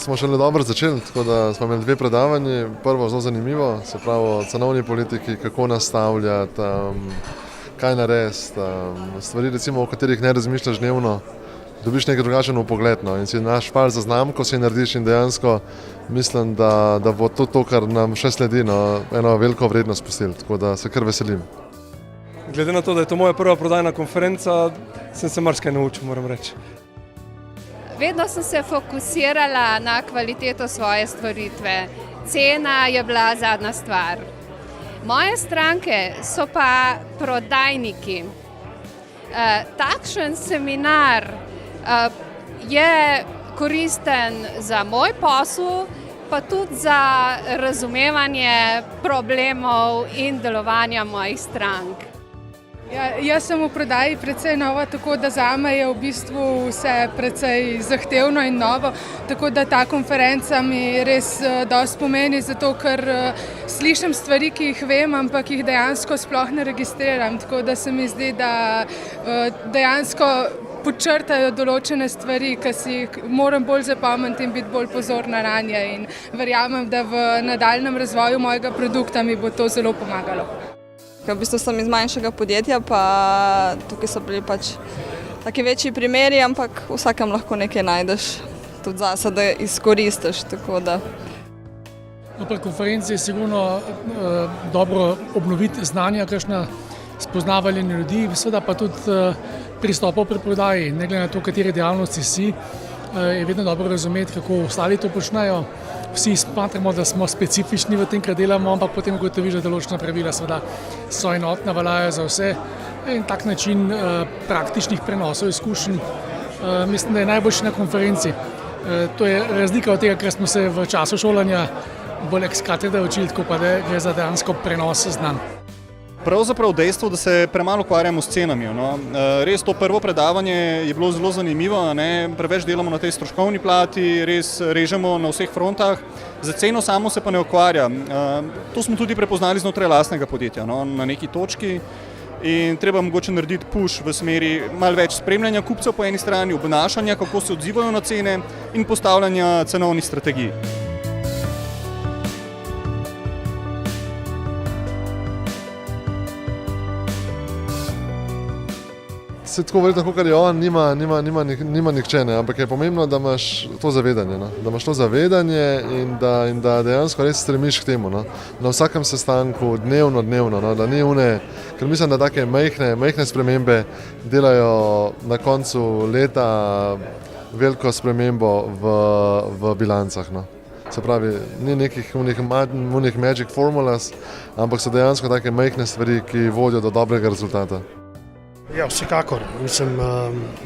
smo šele dobro začeli, tako da smo imeli 2 predavanji. Prvo zelo zanimivo, se pravi o cenovni politiki, kako nastavljati, kaj narediti, stvari recimo, o katerih ne razmišljaš dnevno, dobiš nekaj drugačen vpogled, no, in si naš par za znamko si narediš in dejansko mislim, da bo to, kar nam še sledi, no, eno veliko vrednost pustili, tako da se kar veselim. Glede na to, da je to moja prva prodajna konferenca, sem se marsikaj naučil, moram reči. Vedno sem se fokusirala na kvaliteto svoje storitve. Cena je bila zadnja stvar. Moje stranke so pa prodajniki. Takšen seminar je koristen za moj posel, pa tudi za razumevanje problemov in delovanja mojih strank. Ja, jaz sem v prodaji precej nova, tako da zame je v bistvu vse precej zahtevno in novo, tako da ta konferenca mi res dosti pomeni, zato ker slišim stvari, ki jih vem, ampak jih dejansko sploh ne registriram, tako da se mi zdi, da dejansko podčrtajo določene stvari, ki si jih moram bolj zapomniti in biti bolj pozorna nanje, in verjamem, da v nadaljnjem razvoju mojega produkta mi bo to zelo pomagalo. V bistvu sem iz manjšega podjetja, pa tukaj so bili pač taki večji primeri, ampak vsakem lahko nekaj najdeš tudi zase, da izkoristiš, tako da. Pri konferenci je sigurno dobro obnoviti znanja, kakšna spoznavanje ljudi, seveda pa tudi pristopov pri prodaji, ne glede na to, kateri dejavnosti si, je vedno dobro razumeti, kako ostali to počnejo. Vsi smatramo, da smo specifični v tem, kar delamo, ampak potem ugotoviš, da določena pravila seveda so enotna, veljajo za vse. In tak način praktičnih prenosov izkušenj mislim, da je najboljši na konferenci. To je razlika od tega, ker smo se v času šolanja bolj ex cathedra učili, tako pa da gre za dejansko prenos znanj. Pravzaprav dejstvo, da se premalo ukvarjamo s cenami. No. Res to prvo predavanje je bilo zelo zanimivo, ne? Preveč delamo na tej stroškovni plati, res režemo na vseh frontah, za ceno samo se pa ne ukvarja. To smo tudi prepoznali znotraj lastnega podjetja, no? Na neki točki, in treba mogoče narediti push v smeri malo več spremljanja kupcev po eni strani, obnašanja, kako se odzivajo na cene in postavljanja cenovnih strategij. Se tako verjetno, kot je on, nima nihče, ne? Ampak je pomembno, da imaš to zavedanje, no? Da imaš to zavedanje in da dejansko res stremiš k temu, no? Na vsakem sestanku, dnevno, no? Da ni ker mislim, da take majhne spremembe delajo na koncu leta veliko spremembo v bilancah, no? Se pravi, ni nekih unih magic formulas, ampak so dejansko take majhne stvari, ki vodijo do dobrega rezultata. Ja, vsekakor. Mislim,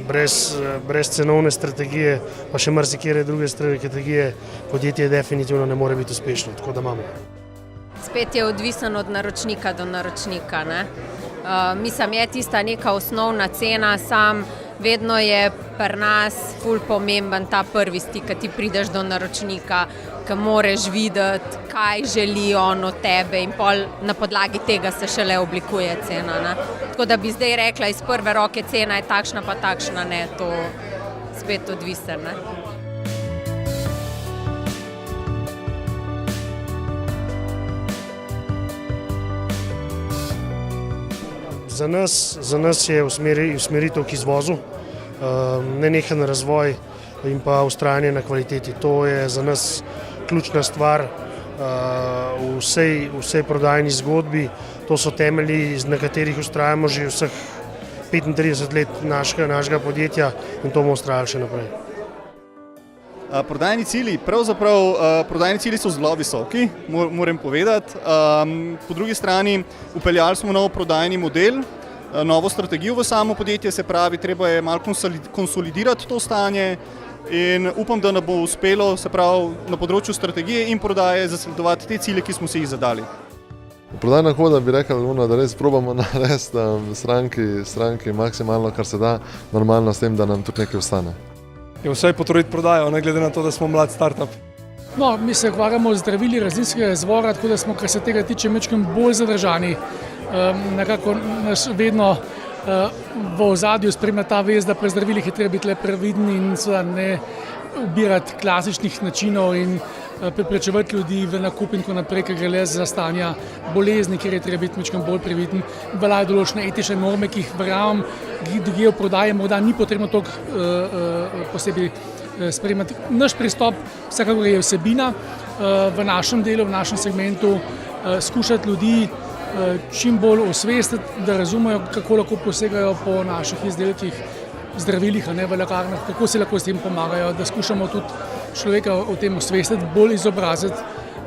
brez cenovne strategije, pa še marsikere druge strategije, podjetje definitivno ne more biti uspešno, tako da imamo. Spet je odvisen od naročnika do naročnika, ne? Mislim, je tista neka osnovna cena, sam vedno je pri nas ful pomemben ta prvi stik, ki ti prideš do naročnika, ki moreš videti, kaj želi on od tebe, in pol na podlagi tega se šele oblikuje cena, ne? Tako da bi zdaj rekla, iz prve roke cena je takšna pa takšna, ne, to spet odvisen, ne? Za nas je usmeritev k izvozu, nenehen razvoj in pa vztrajanje na kvaliteti. To je za nas ključna stvar v vsej prodajni zgodbi. To so temelji, na katerih vztrajamo že vseh 35 let našega podjetja, in to bomo vztrajali še naprej. Prodajni cilji so zelo visoki, moram povedati. Po drugi strani vpeljali smo nov prodajni model, novo strategijo v samo podjetje, se pravi, treba je malo konsolidirati to stanje, in upam, da nam bo uspelo, se pravi, na področju strategije in prodaje zasledovati te cilje, ki smo si jih zadali. Prodajna hoda bi rekel, da res probamo narediti stranki maksimalno, kar se da, normalno s tem, da nam tudi nekaj ostane. Je vsaj potruditi prodajo, ne glede na to, da smo mlad startup. No, mi se ukvarjamo z zdravili različnega izvora, tako da smo, kar se tega tiče, majčkeno bolj zadržani. Nekako nas vedno v ozadju spremlja ta vez, da pri zdravilih je treba biti le previden in seveda ne ubirati klasičnih načinov in preprečevati ljudi v nakup in tako naprej, ker gre le za stanja bolezni, kjer je treba biti malo bolj previden. Veljajo določene etične norme, ki jih verjamem, drugje v prodaji morda ni potrebno toliko posebej sprejemati. Naš pristop vsekakor je vsebina v našem delu, v našem segmentu, skušati ljudi čim bolj osvestiti, da razumejo, kako lahko posegajo po naših izdelkih, zdravilih, a ne v lekarnah, kako si lahko s tem pomagajo, da skušamo tudi človeka o tem osvestiti, bolj izobraziti.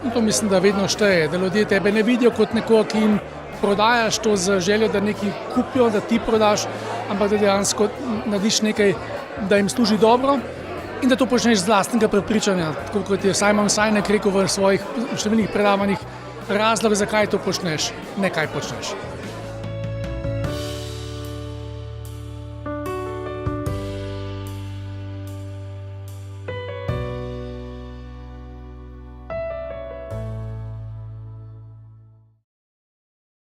In to mislim, da vedno šteje, da ljudje tebe ne vidijo kot nekoga, ki jim prodajaš to z željo, da nekaj kupijo, da ti prodaš, ampak da dejansko narediš nekaj, da jim služi dobro in da to počneš z lastnega prepričanja, tako kot je Simon Sinek rekel v svojih številnih predavanjih, razlog, zakaj to počneš, ne kaj počneš.